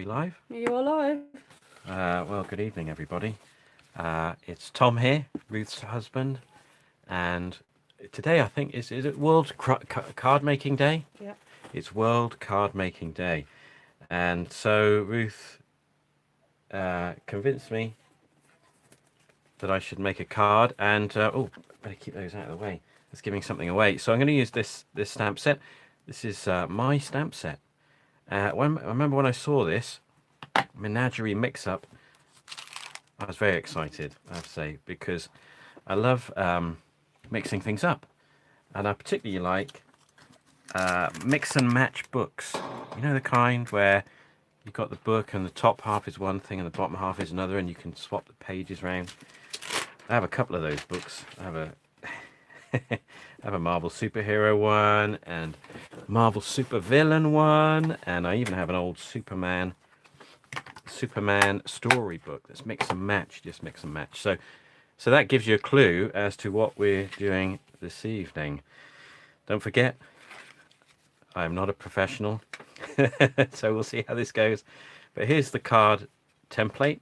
we live? You're alive. Well, good evening, everybody. It's Tom here, Ruth's husband, and today I think is it World Card Making Day? Yeah. It's World Card Making Day, and so Ruth convinced me that I should make a card, and oh, better keep those out of the way. It's giving something away. So I'm going to use this stamp set. This is my stamp set. I remember when I saw this Menagerie Mix-Up, I was very excited, I have to say, because I love mixing things up, and I particularly like mix and match books. You know, the kind where you've got the book and the top half is one thing and the bottom half is another, and you can swap the pages around. I have a couple of those books. I have a I have a Marvel superhero one and Marvel supervillain one, and I even have an old Superman storybook that's mix and match, just mix and match. So that gives you a clue as to what we're doing this evening. Don't forget, I'm not a professional, so we'll see how this goes. But here's the card template.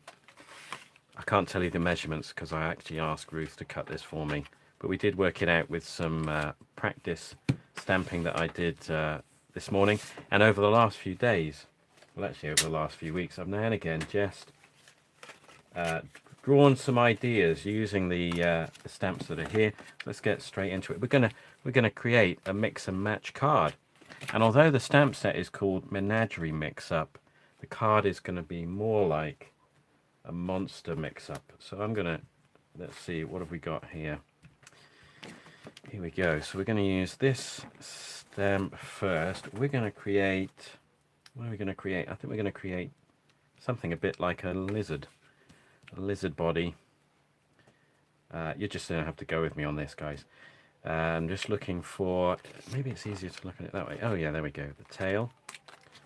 I can't tell you the measurements because I actually asked Ruth to cut this for me. But we did work it out with some practice stamping that I did this morning. And over the last few days, well, actually over the last few weeks, I've now and again just drawn some ideas using the stamps that are here. Let's get straight into it. We're gonna create a mix and match card. And although the stamp set is called Menagerie Mix-Up, the card is going to be more like a monster mix-up. So I'm gonna, let's see, what have we got here? Here we go. So we're going to use this stamp first. We're going to create, what are we going to create? I think we're going to create something a bit like a lizard body. You're just going to have to go with me on this, guys. I'm just looking for, maybe it's easier to look at it that way. Oh yeah, there we go, the tail.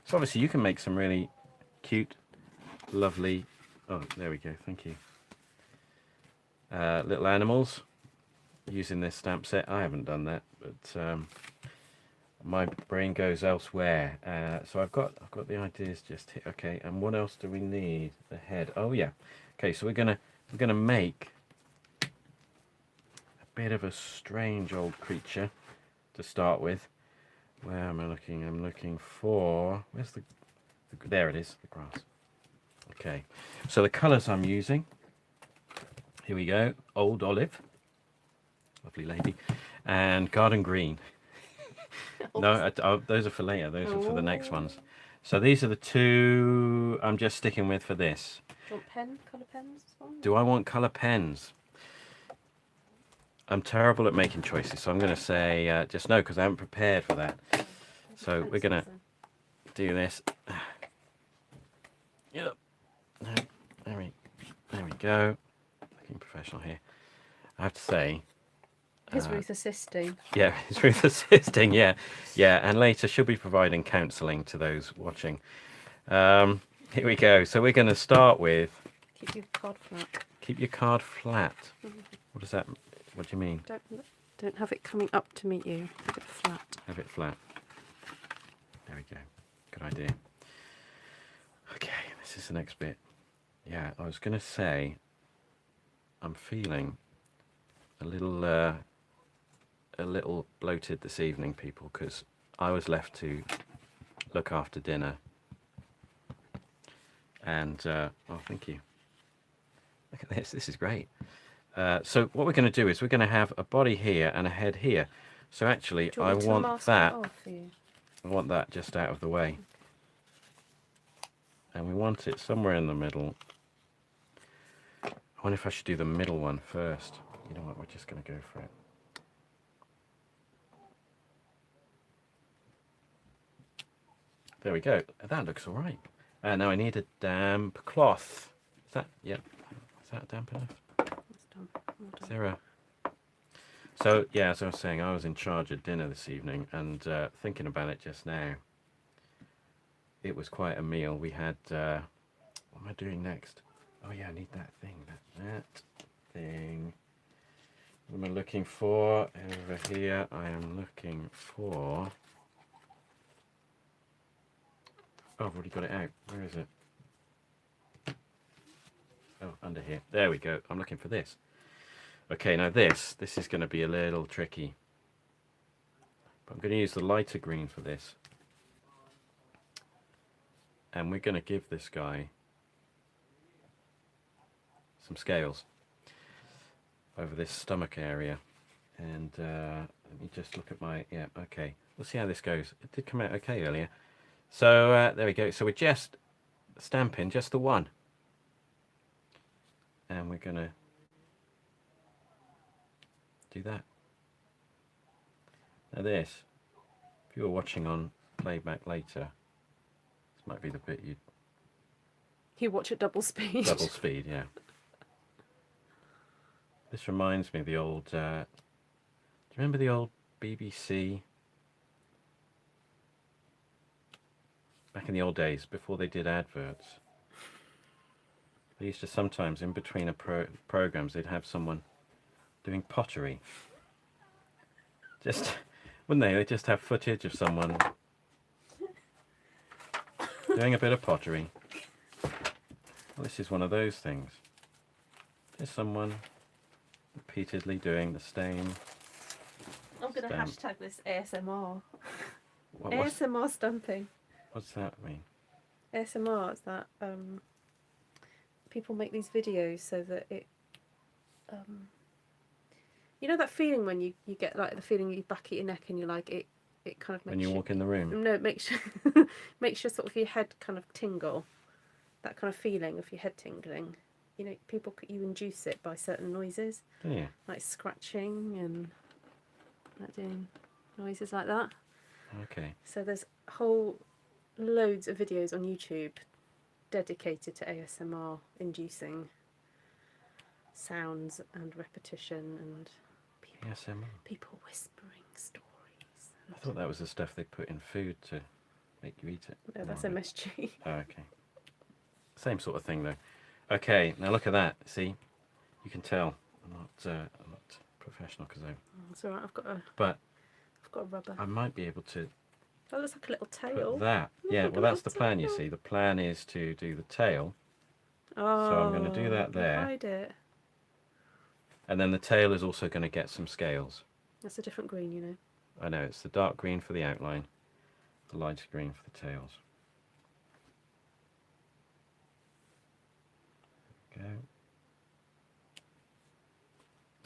So obviously you can make some really cute, lovely, oh, there we go, thank you. Little animals using this stamp set. I haven't done that, but my brain goes elsewhere. So I've got the ideas just here. Okay, and what else do we need? The head. Oh yeah. Okay, so we're gonna make a bit of a strange old creature to start with. Where am I looking? I'm looking for, where's the there it is, the grass. Okay, so the colours I'm using, here we go, Old Olive, lovely lady, and Garden Green. No, those are for later, those are for the next ones. So these are the two I'm just sticking with for this. Do you want colour pens? Do I want colour pens? I'm terrible at making choices, so I'm going to say just no, because I haven't prepared for that. So we're going to do this. Yep. No, there we go. Looking professional here. I have to say. Is Ruth assisting? Yeah, it's Ruth assisting. Yeah, and later she'll be providing counselling to those watching. Here we go. So we're going to start with. Keep your card flat. Keep your card flat. What does that? What do you mean? Don't have it coming up to meet you. Have it flat. Have it flat. There we go. Good idea. Okay, this is the next bit. Yeah, I was going to say, I'm feeling a little bloated this evening, people, because I was left to look after dinner. And oh, thank you. Look at this. This is great. So what we're going to do is we're going to have a body here and a head here. So actually, I want that. I want that just out of the way. And we want it somewhere in the middle. I wonder if I should do the middle one first. You know what? We're just going to go for it. There we go. That looks all right. Now I need a damp cloth. Is that? Yeah. Is that damp enough? Is there a... So, yeah, as I was saying, I was in charge of dinner this evening, and thinking about it just now, it was quite a meal. We had... what am I doing next? Oh, yeah, I need that thing. That thing. What am I looking for? Over here, I am looking for... Oh, I've already got it out. Where is it? Oh, under here. There we go. I'm looking for this. Okay, now this is going to be a little tricky. But I'm going to use the lighter green for this. And we're going to give this guy some scales over this stomach area. And let me just look at my, yeah, okay. We'll see how this goes. It did come out okay earlier. So there we go. So we're just stamping just the one. And we're going to do that. Now this, if you were watching on playback later, this might be the bit You watch at double speed. double speed, yeah. This reminds me of the old, do you remember the old BBC? Back in the old days, before they did adverts, they used to sometimes, in between programs, they'd have someone doing pottery. Just, wouldn't they? They'd just have footage of someone doing a bit of pottery. Well, this is one of those things. There's someone repeatedly doing the same. I'm going to stamp. hashtag this ASMR. What's ASMR stamping. that mean? ASMR is that people make these videos so that it you know that feeling when you get like the feeling you back at your neck and you're like it kind of makes When you walk in the room? no, it makes makes your sort of your head kind of tingle, that kind of feeling of your head tingling. You know, people, you induce it by certain noises, Yeah. like scratching and like doing noises like that. Okay. So there's whole loads of videos on YouTube dedicated to ASMR inducing sounds and repetition and ASMR. people whispering stories. I thought that was the stuff they put in food to make you eat it. No, that's Oh, MSG. Oh, okay. Same sort of thing though. Okay, now look at that. See, you can tell I'm not professional because It's alright. I've got a rubber. I might be able to Oh, looks like a little tail. put that. Yeah, like a well that's the little plan. You tail. see, the plan is to do the tail, Oh, so I'm going to do that I can there. hide it. And then the tail is also going to get some scales. That's a different green, you know. I know it's the dark green for the outline, the light green for the tails. Go.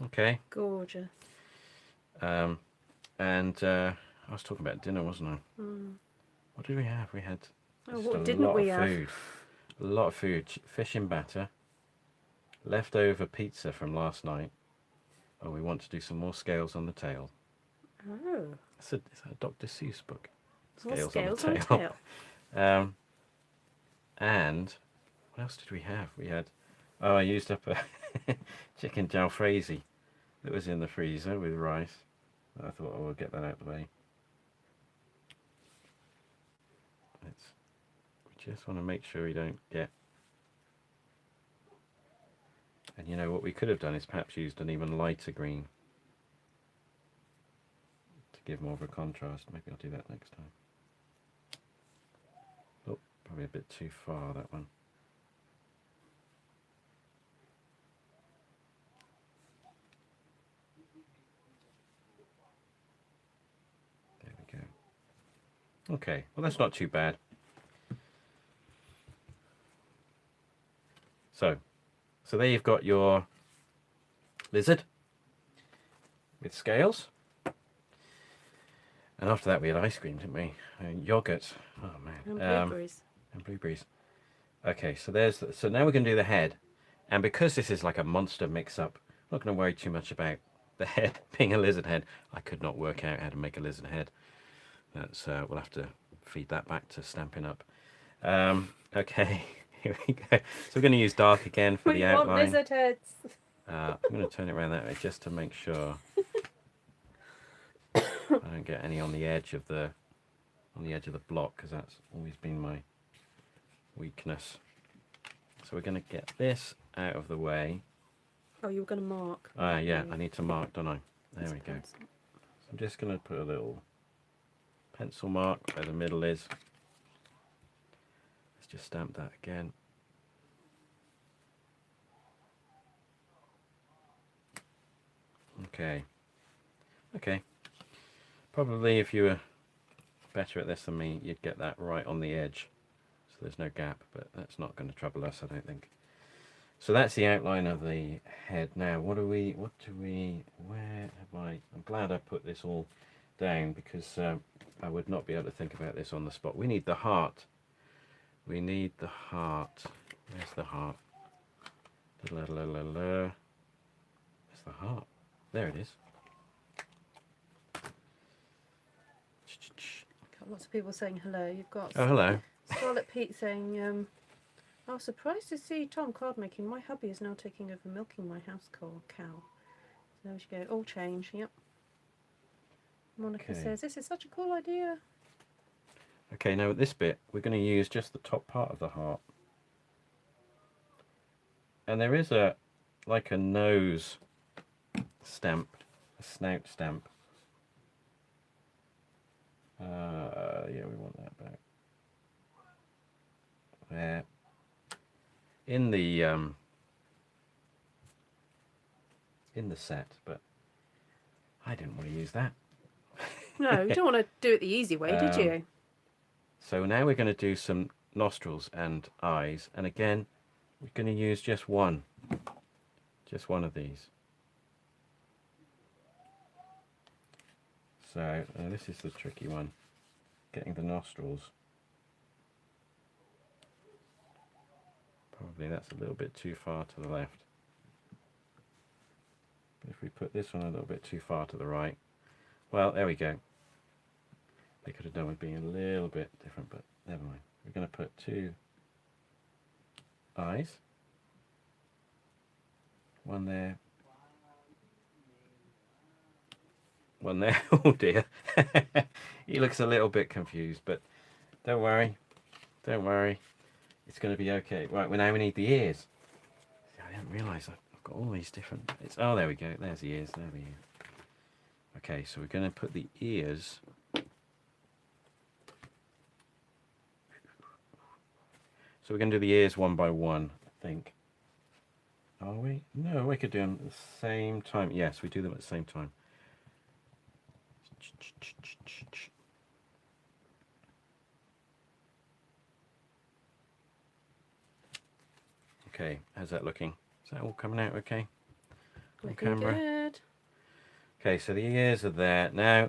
Okay. Gorgeous. And I was talking about dinner, wasn't I? Mm. What did we have? We had Oh, just what a didn't lot we of have? food. A lot of food. Fish in batter. Leftover pizza from last night. Oh, we want to do some more scales on the tail. Oh. It's a Dr. Seuss book. More Scales on the tail. And what else did we have? We had, I used up a chicken jalfrezi that was in the freezer with rice. I thought, oh, we'll get that out of the way. We just want to make sure we don't get. And you know what we could have done is perhaps used an even lighter green to give more of a contrast. Maybe I'll do that next time. Oh, probably a bit too far, that one. There we go. Okay, well that's not too bad. So there you've got your lizard with scales. And after that we had ice cream, didn't we? And yogurt. Oh man. And blueberries. And blueberries. Okay, so so now we're going to do the head. And because this is like a monster mix-up, I'm not going to worry too much about the head being a lizard head. I could not work out how to make a lizard head. That's we'll have to feed that back to Stampin' Up. Okay, here we go. So we're going to use dark again for the outline. Want lizard heads. I'm going to turn it around that way just to make sure I don't get any on the edge of the block, because that's always been my weakness. So we're going to get this out of the way. Oh, you were going to mark. Yeah, I need to mark, don't I? There we go. So I'm just going to put a little pencil mark where the middle is. Let's just stamp that again. Okay. Okay. Probably if you were better at this than me, you'd get that right on the edge. So there's no gap, but that's not going to trouble us, I don't think. So that's the outline of the head. Now, where have I'm glad I put this all down, because I would not be able to think about this on the spot. We need the heart. We need the heart. Where's the heart? Where's the heart? There it is. Got lots of people saying hello. You've got Oh, hello. Scarlet Pete saying, I was surprised to see Tom card making. My hubby is now taking over milking my house cow. So there we go. All change. Yep. Monica says, this is such a cool idea. Okay, now at this bit, we're going to use just the top part of the heart. And there is like a nose stamp, a snout stamp. Yeah, we want that back. There. In the set, but I didn't want to use that. No, you don't want to do it the easy way, did you? So now we're going to do some nostrils and eyes, and again we're going to use just one of these. So this is the tricky one, getting the nostrils. Probably that's a little bit too far to the left. But if we put this one a little bit too far to the right, well, there we go. They could have done with being a little bit different, but never mind. We're going to put 2 eyes. One there. One there. Oh dear. He looks a little bit confused, but don't worry. Don't worry. It's going to be okay. Right, well, now we need the ears. I didn't realise I've got all these different bits. Oh, there we go. There's the ears. There we go. Okay, so we're going to put the ears. So we're going to do the ears one by one, I think. Are we? No, we could do them at the same time. Yes, we do them at the same time. Okay, how's that looking? Is that all coming out okay? Looking good. Okay, so the ears are there. Now,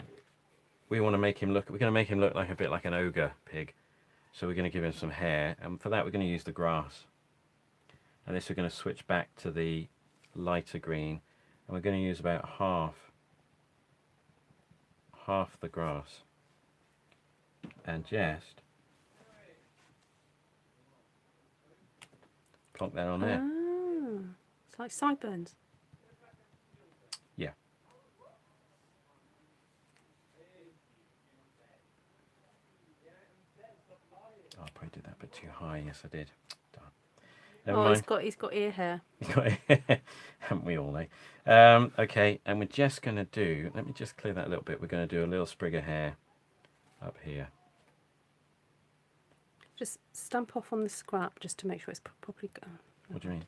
we want to make him look, we're going to make him look like a bit like an ogre pig. So we're going to give him some hair, and for that we're going to use the grass. And this we're going to switch back to the lighter green, and we're going to use about half the grass. And just plonk that on there. Oh, it's like sideburns. Yeah. Oh, I probably did that a bit too high. Yes, I did. Darn. Never mind. He's got ear hair. Haven't we all, eh? Okay, and we're just going to do, let me just clear that a little bit. We're going to do a little sprig of hair up here. Just stamp off on the scrap just to make sure it's properly. What do you mean?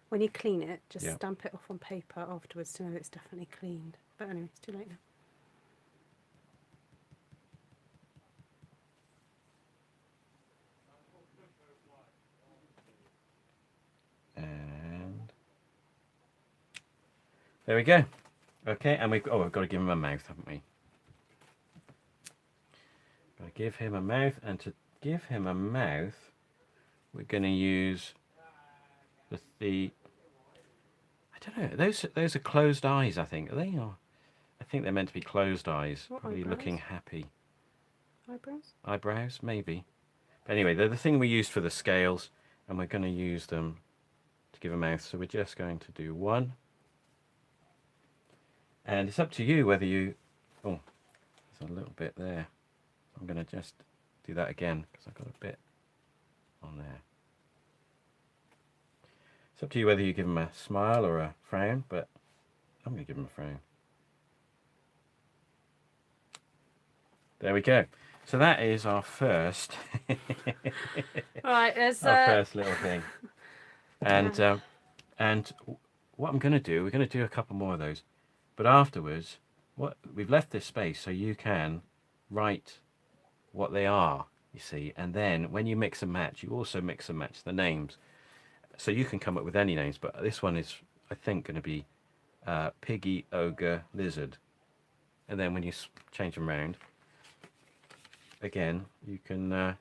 When you clean it, just Yeah. stamp it off on paper afterwards to know it's definitely cleaned. But anyway, it's too late now. And there we go. Okay, and we've got to give him a mouth, haven't we? Got to give him a mouth, and to give him a mouth, we're going to use the I don't know. Those are closed eyes, I think. Are they? Or I think they're meant to be closed eyes. What Probably eyebrows? looking happy. Eyebrows? Eyebrows, maybe. But anyway, they're the thing we used for the scales, and we're going to use them to give a mouth. So we're just going to do one. And it's up to you whether you... Oh, there's a little bit there. I'm going to just do that again, because I've got a bit on there. It's up to you whether you give them a smile or a frown, but I'm going to give them a frown. There we go. So that is our first, Right, there's our first little thing. And and what I'm going to do, we're going to do a couple more of those. But afterwards, what we've left this space so you can write what they are, you see, and then when you mix and match, you also mix and match the names. So you can come up with any names, but this one is, I think, going to be Piggy, Ogre, Lizard. And then when you change them around, again, you can, I'll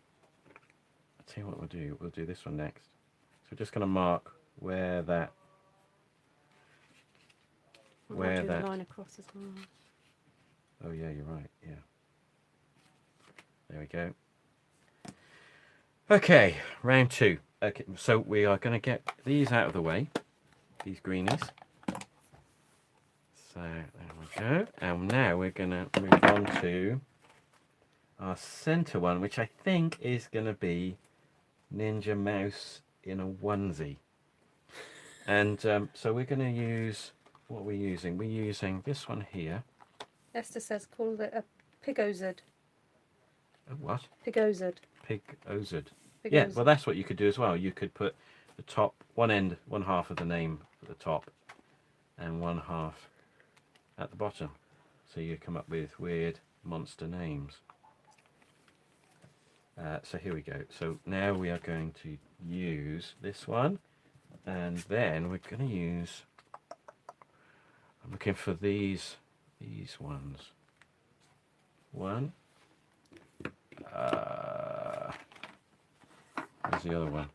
tell you what we'll do. We'll do this one next. So we're just going to mark where that, Where that line across as well. Oh yeah, you're right. Yeah. There we go. Okay, round 2. Okay, so we are going to get these out of the way, these greenies. So there we go. And now we're going to move on to our center one, which I think is going to be Ninja Mouse in a onesie. And so we're going to use, what are we using? We're using this one here. Esther says call it a pigozard. A what? Pigozard. Pigozard. Yeah, well that's what you could do as well. You could put the top, one half of the name at the top and one half at the bottom. So you come up with weird monster names. So here we go. So now we are going to use this one, and then we're going to use, I'm looking for these ones. One. Where's the other one?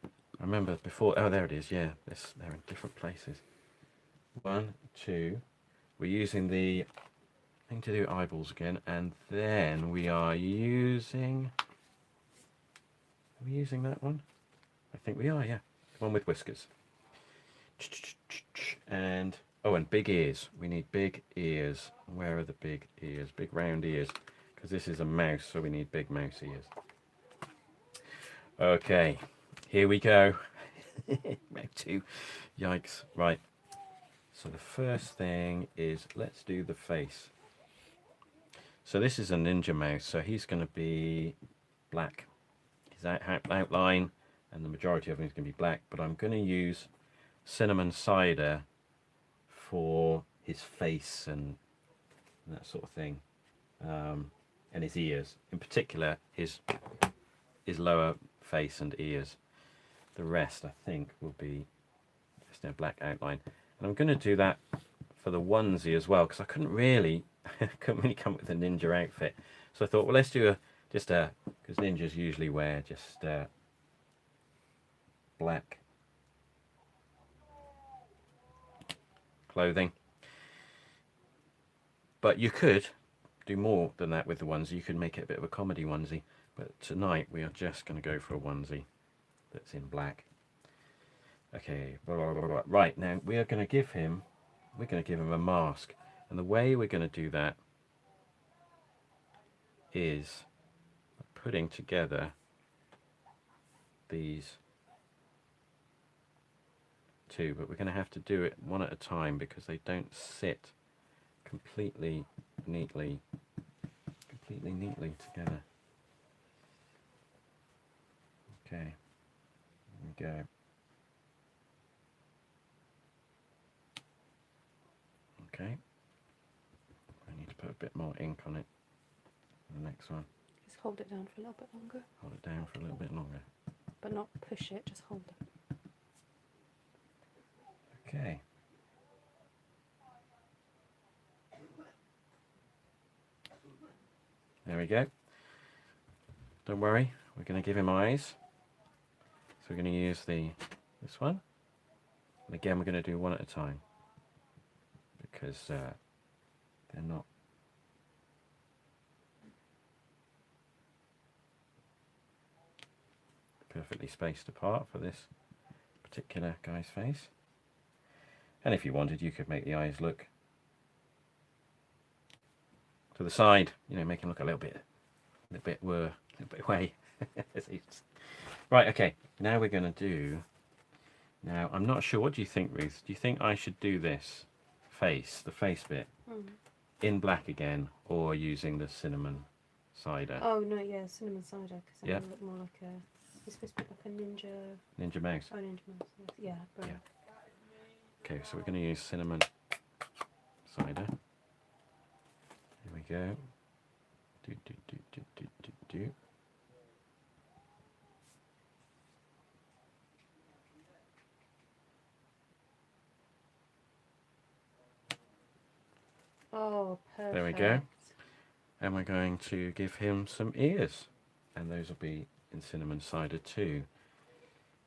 I remember before, oh there it is, yeah, they're in different places. 1, 2, we're using the thing to do eyeballs again, and then we are using that one? I think we are, yeah. The one with whiskers. And, oh, and big ears. We need big ears. Where are the big ears? Big round ears. Because this is a mouse, so we need big mouse ears. Okay, here we go. Round 2. Yikes. Right. So the first thing is, let's do the face. So this is a ninja mouse, so he's going to be black. His outline and the majority of him is going to be black, but I'm going to use cinnamon cider for his face and that sort of thing, and his ears. In particular, his lower face and ears. The rest, I think, will be just a black outline. And I'm going to do that for the onesie as well, because I couldn't really come up with a ninja outfit. So I thought, well, let's do because ninjas usually wear just black clothing. But you could do more than that with the onesie. You could make it a bit of a comedy onesie. But tonight we are just going to go for a onesie that's in black. Okay, blah, blah, blah, blah. Right, now we're going to give him a mask. And the way we're going to do that is putting together these two, but we're going to have to do it one at a time because they don't sit completely neatly together. Okay, here we go. Okay, I need to put a bit more ink on it for the next one. Just hold it down for a little bit longer. Hold it down for a little bit longer. But not push it, just hold it. Okay. There we go. Don't worry, we're going to give him eyes. So we're going to use this one. And again, we're going to do one at a time, because they're not perfectly spaced apart for this particular guy's face. And if you wanted, you could make the eyes look to the side, you know, make him look a little bit away. Right, okay, now we're going to do, now I'm not sure, what do you think, Ruth? Do you think I should do this face, the face bit, in black again, or using the cinnamon cider? Oh no, yeah, cinnamon cider, because I'm going to look more like a, it's supposed to be like a ninja mouse. Oh, ninja mouse, yeah, brilliant. Yeah. Okay, so we're going to use cinnamon cider. Here we go. Do, do, do, do, do, do, do. Oh, perfect. There we go. And we're going to give him some ears. And those will be in cinnamon cider too.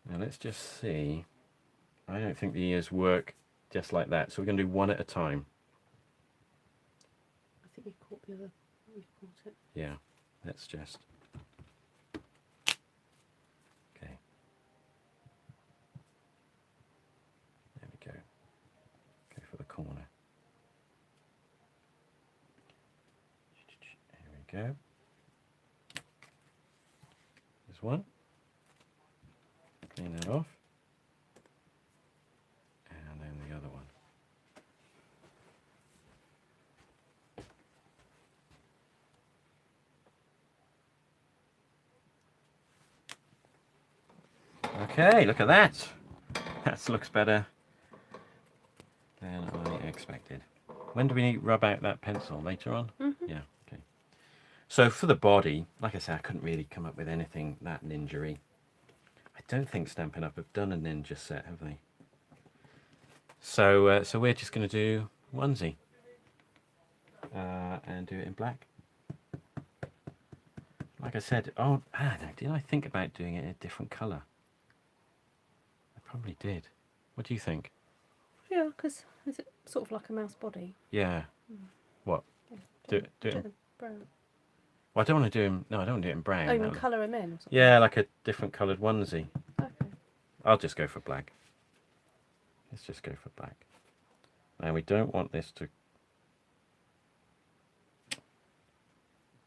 Now let's just see. I don't think the ears work just like that. So we're going to do one at a time. I think you caught the other. You caught it. Yeah. Let's just. Okay. There we go. Go for the corner. Here we go. There's one. Clean that off. And then the other one. Okay, look at that. That looks better than I expected. When do we need to rub out that pencil? Later on? Mm-hmm. Yeah, okay. So for the body, like I said, I couldn't really come up with anything that ninja-y. I don't think Stampin' Up have done a ninja set, have they? So so we're just going to do onesie. And do it in black. Like I said, no, did I think about doing it in a different colour? I probably did. What do you think? Yeah, because is it sort of like a mouse body? Yeah. What? Yeah, Do it in, the brown. well, I don't want to do him. No, I don't want to do it in brown. Oh, you That mean would- colour him in or something? Yeah, like a different coloured onesie. Okay. I'll just go for black. Let's just go for black. Now we don't want this to.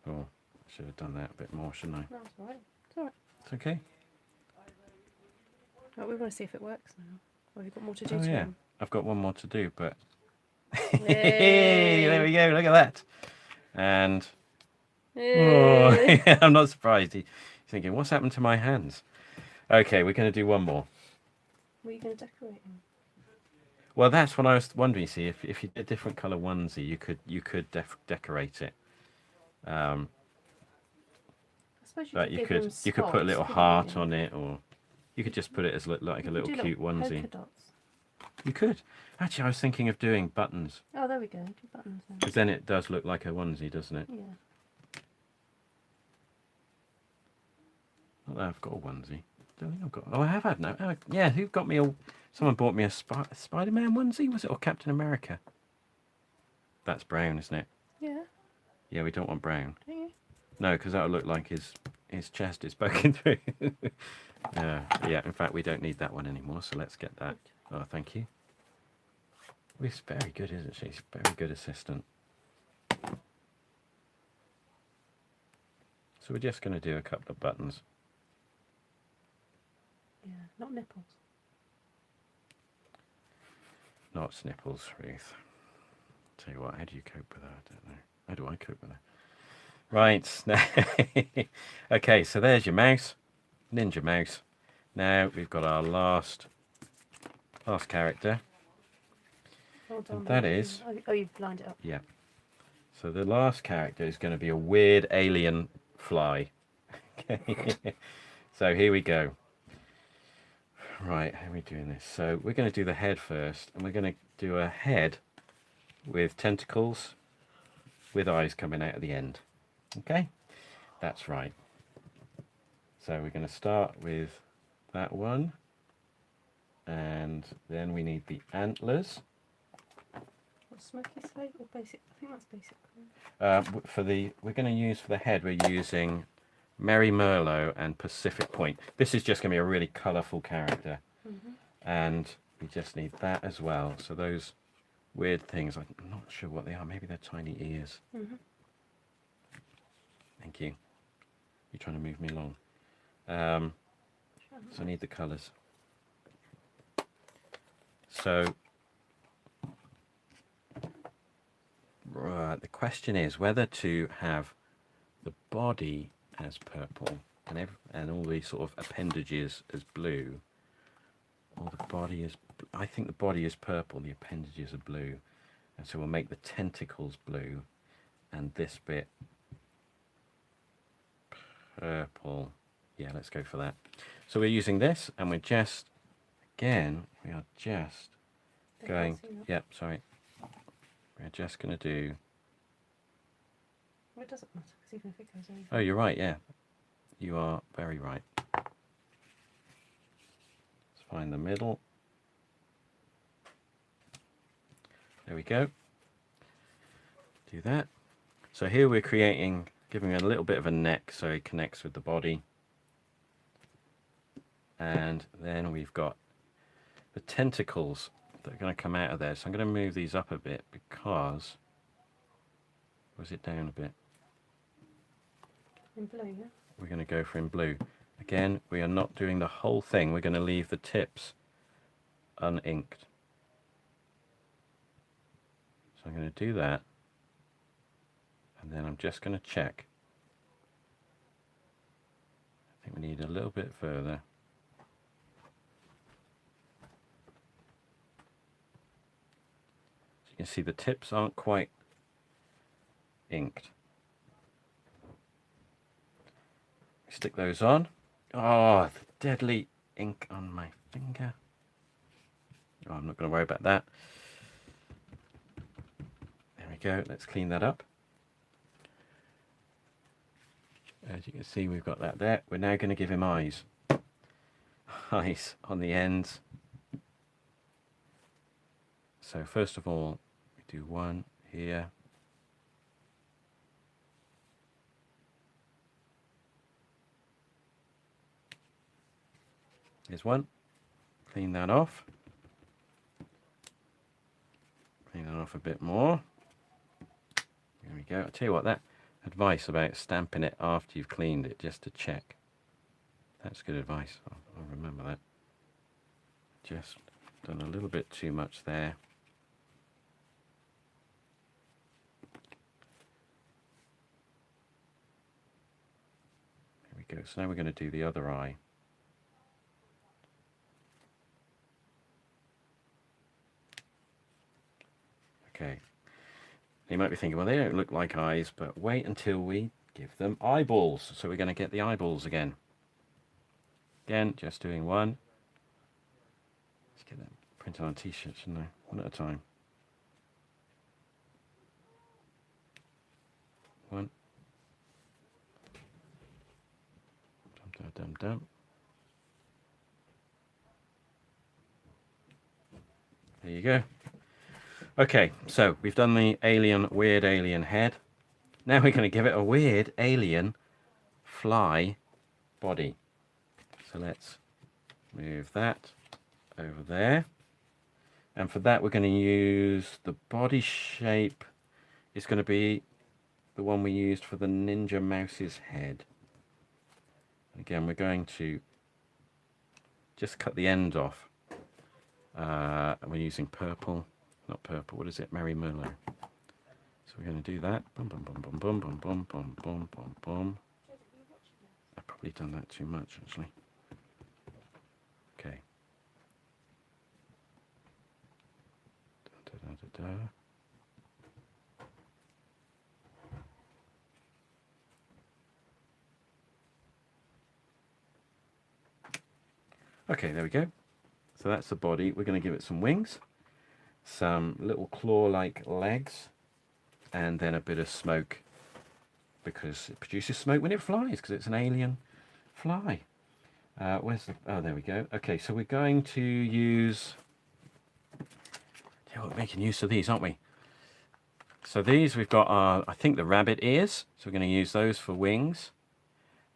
Oh, I should have done that a bit more, shouldn't I? No, it's alright. It's alright. It's okay. Right, we want to see if it works now. Or have you got more to do Oh to yeah, him? I've got one more to do, but Yay. there we go. Look at that. And oh, Yay. I'm not surprised. He's thinking, what's happened to my hands? Okay, we're going to do one more. What are you going to decorate him? Well, that's what I was wondering. See, if you did a different colour onesie, you could decorate it. I suppose But you you could, could put a little heart on it, or you could just put it as like a little cute onesie. Polka dots. You could. Actually, I was thinking of doing buttons, Oh, there we go. Do buttons then. because then it does look like a onesie, doesn't it? Yeah. Not that I've got a onesie. Don't think I've got. Oh, I have had no. Oh, yeah, who got me a? Someone bought me a Spider-Man onesie. Was it, or Captain America? That's brown, isn't it? Yeah. Yeah, we don't want brown. Do you? No, because that would look like his chest is poking through. Yeah. In fact, we don't need that one anymore. So let's get that. Oh, thank you. She's very good, isn't she? She's a very good assistant. So we're just going to do a couple of buttons. Yeah. Not nipples. Not snipples, Ruth. Tell you what, how do you cope with that? I don't know. How do I cope with that? Right. Okay, so there's your mouse. Ninja mouse. Now we've got our last character. Hold on. And that is... Oh, you've lined it up. Yeah. So the last character is going to be a weird alien fly. Okay. So here we go. Right, how are we doing this? So we're going to do the head first, and we're going to do a head with tentacles with eyes coming out at the end. Okay? That's right. So we're going to start with that one, and then we need the antlers. What's smoky slate or basic? I think that's basic. We're going to use for the head, we're using Merry Merlot and Pacific Point. This is just going to be a really colourful character. Mm-hmm. And we just need that as well. So those weird things, I'm not sure what they are. Maybe they're tiny ears. Mm-hmm. Thank you. You're trying to move me along. So I need the colours. So right, the question is whether to have the body as purple and all these sort of appendages as blue, or the body is. I think the body is purple. The appendages are blue. And so we'll make the tentacles blue and this bit purple. Yeah, let's go for that. So we're using this, and we're just, again, we are just going, yep, sorry. We're just going to do, well, it doesn't matter, because even if it goes over. Oh, you're right, yeah. You are very right. Let's find the middle. There we go. Do that. So here we're creating, giving it a little bit of a neck so it connects with the body. And then we've got the tentacles that are going to come out of there. So I'm going to move these up a bit because, was it down a bit? In blue, yeah? We're going to go for in blue. Again, we are not doing the whole thing. We're going to leave the tips uninked. So I'm going to do that. And then I'm just going to check. I think we need a little bit further. So you can see the tips aren't quite inked. Stick those on. Oh, the deadly ink on my finger. Oh, I'm not going to worry about that. There we go. Let's clean that up. As you can see, we've got that there. We're now going to give him eyes. Eyes on the ends. So first of all, we do one here. Here's one. Clean that off. Clean that off a bit more. There we go. I'll tell you what, that advice about stamping it after you've cleaned it just to check. That's good advice. I'll remember that. Just done a little bit too much there. There we go. So now we're going to do the other eye. Okay. You might be thinking, well, they don't look like eyes, but wait until we give them eyeballs. So we're going to get the eyeballs again. Again, just doing one. Let's get that printed on t-shirts, shouldn't I? One at a time. One. Dum, dum, dum, dum. There you go. Okay, so we've done the weird alien head. Now we're going to give it a weird alien fly body. So let's move that over there. And for that, we're going to use the body shape. It's going to be the one we used for the Ninja Mouse's head. Again, we're going to just cut the end off. And we're using purple. Not purple, what is it? Merry Merlot. So we're going to do that. Boom, boom, boom, boom, boom, boom, boom, boom, boom, boom, boom. I've probably done that too much, actually. Okay. Da, da, da, da, da. Okay, there we go. So that's the body. We're going to give it some wings, some little claw-like legs, and then a bit of smoke, because it produces smoke when it flies, because it's an alien fly. Where's the... Oh, there we go. Okay, so we're going to use... Yeah, we're making use of these, aren't we? So these, we've got our, I think, the rabbit ears. So we're going to use those for wings.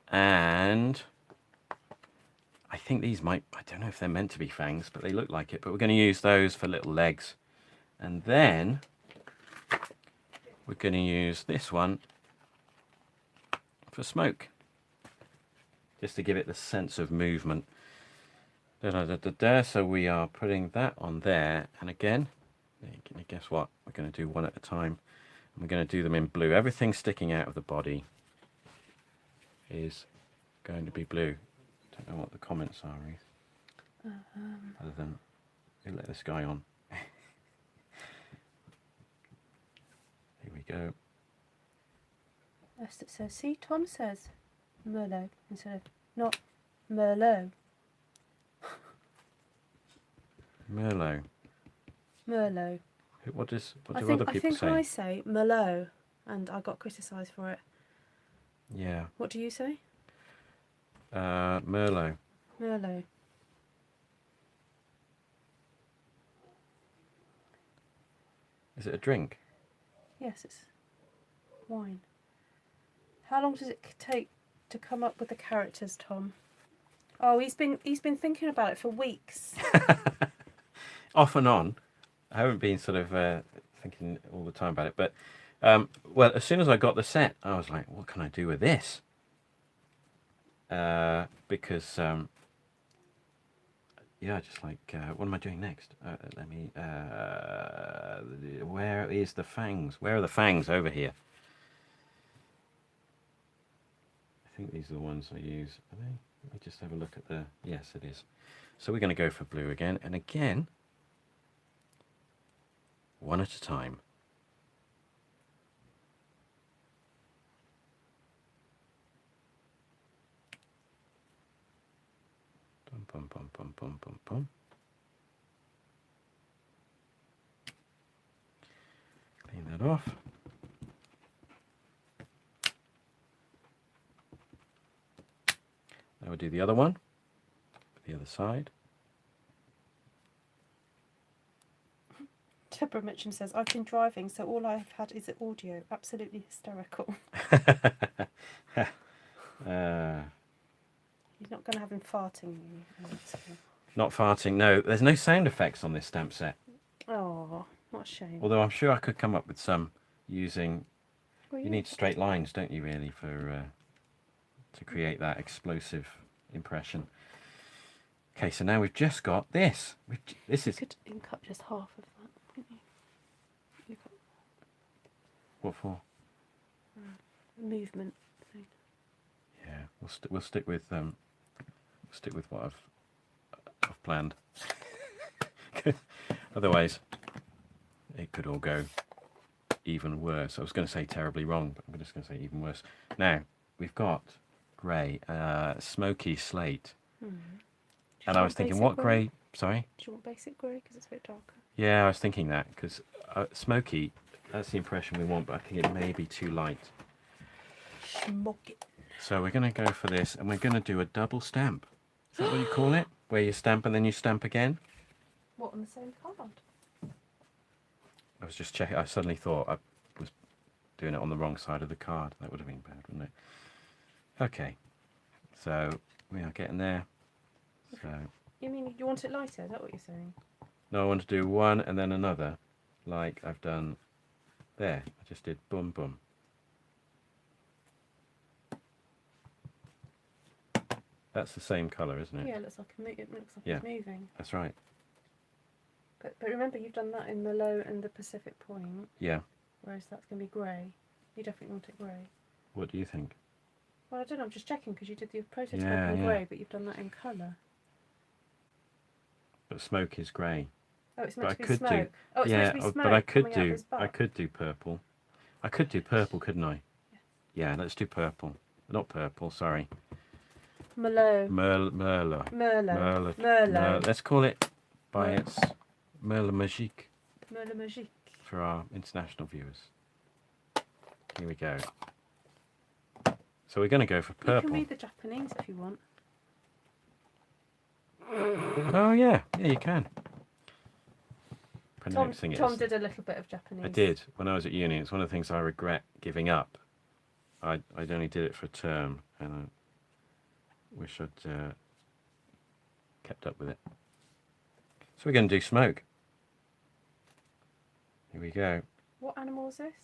And I think these might... I don't know if they're meant to be fangs, but they look like it. But we're going to use those for little legs. And then we're going to use this one for smoke, just to give it the sense of movement. Da, da, da, da, da. So we are putting that on there, and again, guess what? We're going to do one at a time, and we're going to do them in blue. Everything sticking out of the body is going to be blue. Don't know what the comments are, Ruth. Other than, you let this guy on. go. Yes, it says. See, Tom says Merlot instead of not Merlot. Merlot. Merlot. What do I other think people say? I say Merlot, and I got criticised for it. Yeah. What do you say? Merlot. Merlot. Is it a drink? Yes, it's wine. How long does it take to come up with the characters, Tom? Oh, he's been thinking about it for weeks. Off and on. I haven't been sort of thinking all the time about it, but well, as soon as I got the set, I was like, what can I do with this? Because yeah, just like what am I doing next? Let me. Where is the fangs? Where are the fangs? Over here. I think these are the ones I use. Are they? Let me just have a look at the. Yes, it is. So we're going to go for blue again, and again, one at a time. Bum, bum, bum, bum, bum, bum. Clean that off. Now we'll do the other one, the other side. Deborah Mitchum says, I've been driving, so all I've had is audio. Absolutely hysterical. You're not going to have him farting. Not farting, no. There's no sound effects on this stamp set. Oh, what a shame. Although I'm sure I could come up with some using... Well, You need straight lines, don't you, really, for to create that explosive impression. Okay, so now we've just got this. This is... You could ink up just half of that, couldn't you? What for? Movement thing. Yeah, we'll stick with what I've planned. Otherwise, it could all go even worse. I was going to say terribly wrong, but I'm just going to say even worse. Now we've got grey, smoky slate, and I was thinking, what grey? Sorry. Do you want basic grey because it's a bit darker? Yeah, I was thinking that because smoky. That's the impression we want, but I think it may be too light. Smoky. So we're going to go for this, and we're going to do a double stamp. Is that what you call it? Where you stamp and then you stamp again? What, on the same card? I was just checking. I suddenly thought I was doing it on the wrong side of the card. That would have been bad, wouldn't it? Okay. So we are getting there. So You mean you want it lighter? Is that what you're saying? now I want to do one and then another, like I've done there. I just did boom, boom. That's the same colour, isn't it? Yeah, it looks like it's Yeah. moving. That's right. But remember, you've done that in Merlot and the Pacific Point, Yeah. whereas that's going to be grey. You definitely want it grey. What do you think? Well, I don't know, I'm just checking because you did the prototype Yeah, in yeah. grey, but you've done that in colour. But smoke is grey. Oh, it's But meant I to be could do. smoke. Oh, it's Yeah, meant to be smoke but I could coming out of do. his butt. I could do purple. I could do purple, couldn't I? Yes. Yeah, let's do purple. Not purple. Sorry. Merlot. Merlot. Merlot. Let's call it by Mer- its Merlot Magique Merlot Magique. for our international viewers. Here we go. So we're going to go for You purple. can read the Japanese if you want. Oh yeah, yeah you can. Pronouncing it. Tom did a little bit of Japanese. I did when I was at uni. It's one of the things I regret giving up. I only did it for a term, and I wish I'd kept up with it. So we're going to do smoke. Here we go. What animal is this?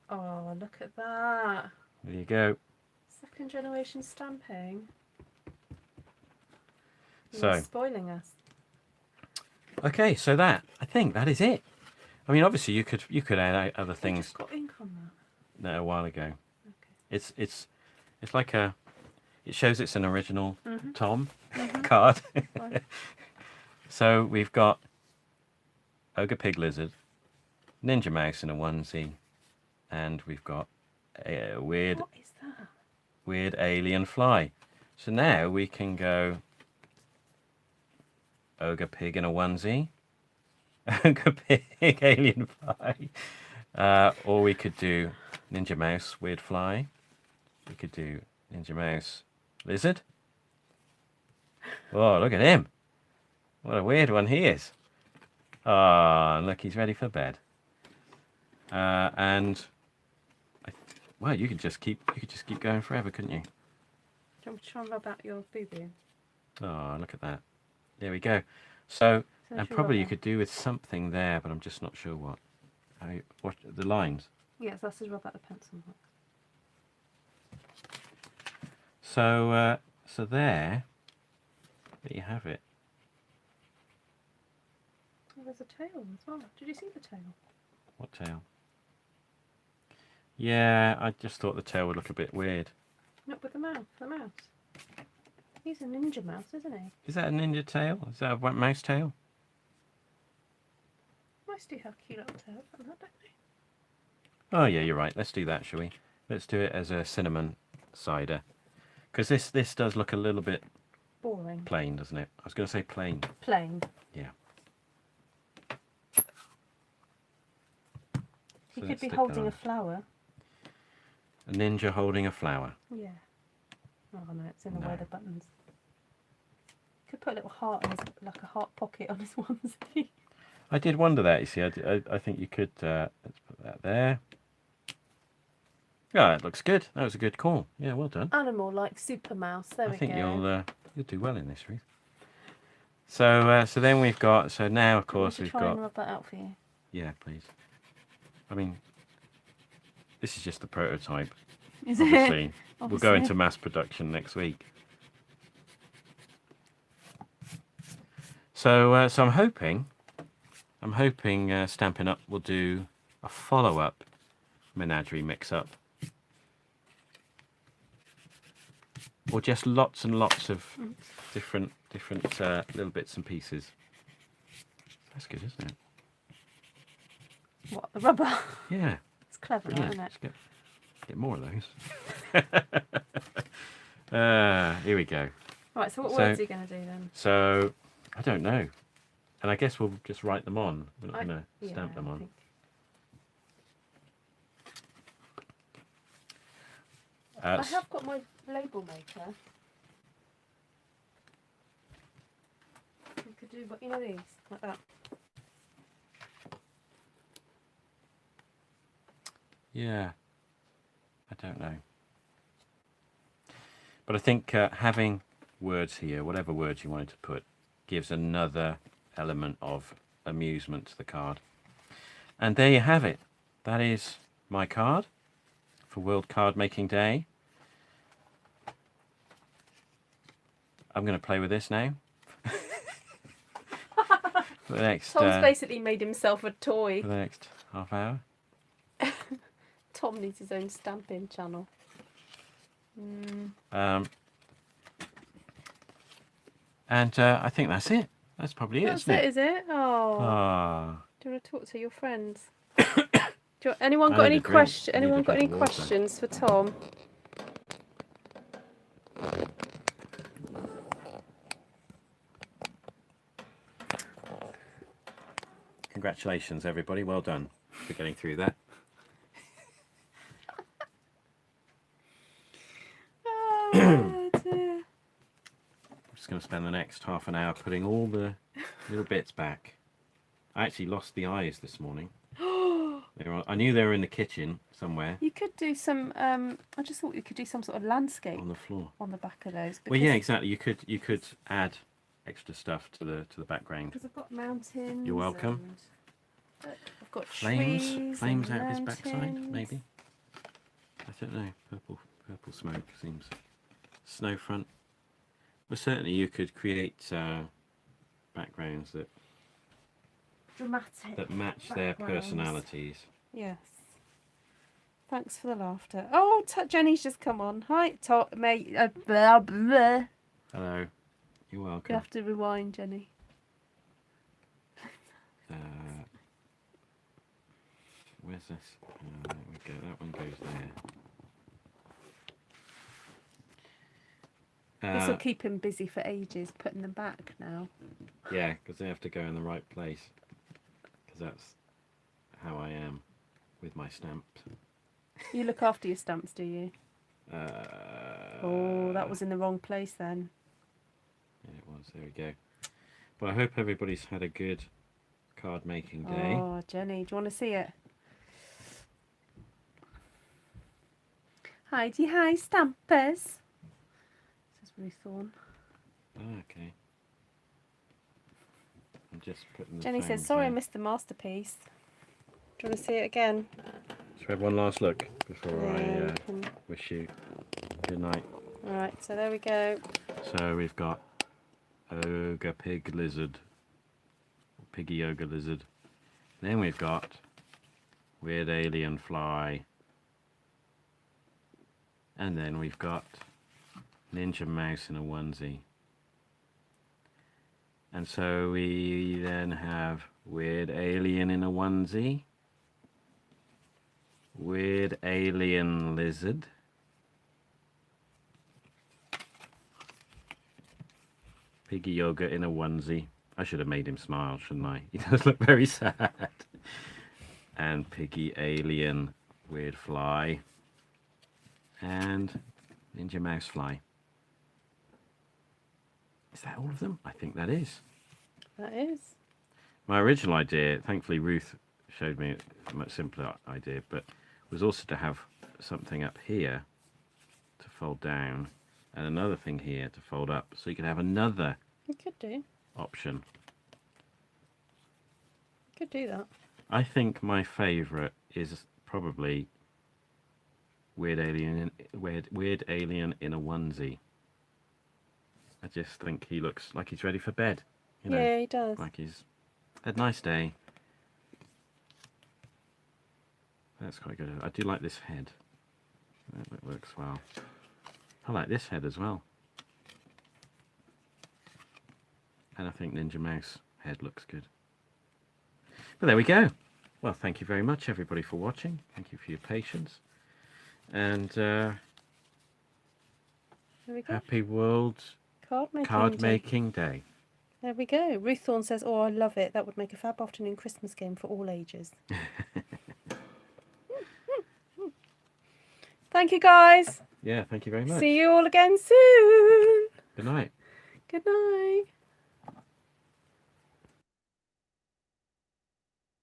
Oh, look at that. There you go. Second generation stamping. So- You're spoiling us. Okay, so I think that is it. I mean, obviously you could add other You things just got ink on that. a while ago. Okay. It's like it shows it's an original Mhm. Tom card. Right. So we've got Ogre Pig Lizard, Ninja Mouse in a onesie, and we've got a weird What is that? weird alien fly. So now we can go Ogre Pig in a onesie, Ogre Pig alien fly, or we could do Ninja Mouse weird fly. We could do Ninja Mouse lizard. Oh, look at him! What a weird one he is. Ah, look, he's ready for bed. And well, you could just keep going forever, couldn't you? Do you want me to try and rub out your boo-boo? Oh, look at that. There we go. So, So and should we probably rub you out? could do with something there, but I'm just not sure what. What the lines? Yes, that's just rub out the pencil mark. So, so there you have it. Oh, there's a tail as well. Did you see the tail? What tail? Yeah, I just thought the tail would look a bit weird. Not with the mouse. The mouse. He's a ninja mouse, isn't he? Is that a ninja tail? Is that a mouse tail? Mice do have cute little tails, don't they? Oh yeah, you're right. Let's do that, shall we? Let's do it as a cinnamon cider, because this does look a little bit Boring. plain, doesn't it? I was going to say plain. Plain. Yeah. He So could let's be stick that holding on. a flower. A ninja holding a flower. Yeah. Oh no, it's in the way No. of the buttons. Could put a little heart in his, like a heart pocket on his onesie. I did wonder that. You see, I think you could. Let's put that there. Yeah, it looks good. That was a good call. Yeah, well done. Animal like Super Mouse. There I we think go. you'll do well in this, Ruth. So so then we've got. So now of Do you want course me to we've try got. and rub that out for you. Yeah, please. I mean, this is just the prototype. Is Obviously, it? we'll go into mass production next week. So so I'm hoping Stampin' Up will do a follow-up Menagerie Mix-Up, or just lots and lots of different little bits and pieces. That's good, isn't it? What, the rubber? Yeah. It's clever, Brilliant. isn't it? Let's get more of those. Here we go. Right, so what So- words are you going to do then? So I don't know, and I guess we'll just write them on. We're not going to Yeah, stamp them I on. think. I have got my label maker. We could do, you know, these, like that. Yeah, I don't know, but I think having words here, whatever words you wanted to put, gives another element of amusement to the card. And there you have it. That is my card for World Card Making Day. I'm going to play with this now. For the next Tom's basically made himself a toy. for the next half hour. Tom needs his own stamping channel. And I think that's it. That's probably it, That's isn't it, it? is it? Oh. Ah. Do you want to talk to your friends? Anyone I got need any a drink. question? I need a Anyone got any drink of water. questions for Tom? Congratulations, everybody. Well done for getting through that. Oh, dear. I'm just going to spend the next half an hour putting all the little bits back. I actually lost the eyes this morning. I knew they were in the kitchen somewhere You could do some. I just thought you could do some sort of landscape on the floor. on the back of those. Well, yeah, exactly. You could add extra stuff to the background. Because I've got mountains. You're welcome. and I've got trees. Flames and out his backside, mountains. maybe. I don't know. Purple smoke seems. Snow front. Well, certainly you could create backgrounds that Dramatic. match their backgrounds. personalities. Yes. Thanks for the laughter. Oh, Jenny's just come on. Hi, Tom, mate. Blah, blah. Hello. You're You welcome. have to rewind, Jenny. Where's this? There we go. That one goes there. This will keep him busy for ages, putting them back now. Yeah, because they have to go in the right place. Because that's how I am with my stamps. You look after your stamps, do you? Oh, that was in the wrong place then. Yeah, it was. There we go. Well, I hope everybody's had a good card making day. Oh, Jenny, do you want to see it? Hi, stampers. This is Ruth Thorne. Oh, okay. I'm just putting the Jenny phone says, sorry I down. missed the masterpiece. Do you want to see it again? Should we have one last look before Yeah, I wish you good night? Alright, so there we go. So we've got ogre pig lizard, piggy ogre lizard. Then we've got weird alien fly. And then we've got ninja mouse in a onesie. And so we then have weird alien in a onesie, weird alien lizard, piggy yogurt in a onesie. I should have made him smile, shouldn't I? He does look very sad. And piggy alien weird fly. And ninja mouse fly. Is that all of them? I think that is. That is. My original idea, thankfully Ruth showed me a much simpler idea, but was also to have something up here to fold down and another thing here to fold up, so you could have another You could do. option. You could do that. I think my favourite is probably weird alien in a onesie. I just think he looks like he's ready for bed. You know, Yeah, he does. like he's had a nice day. That's quite good. I do like this head. That works well. I like this head as well. And I think Ninja Mouse head looks good. But there we go. Well, thank you very much, everybody, for watching. Thank you for your patience. And There we go. happy World Card making Making Day. There we go. Ruth Thorne says, oh, I love it. That would make a fab afternoon Christmas game for all ages. Thank you, guys. Yeah, thank you very much. See you all again soon. Good night. Good night.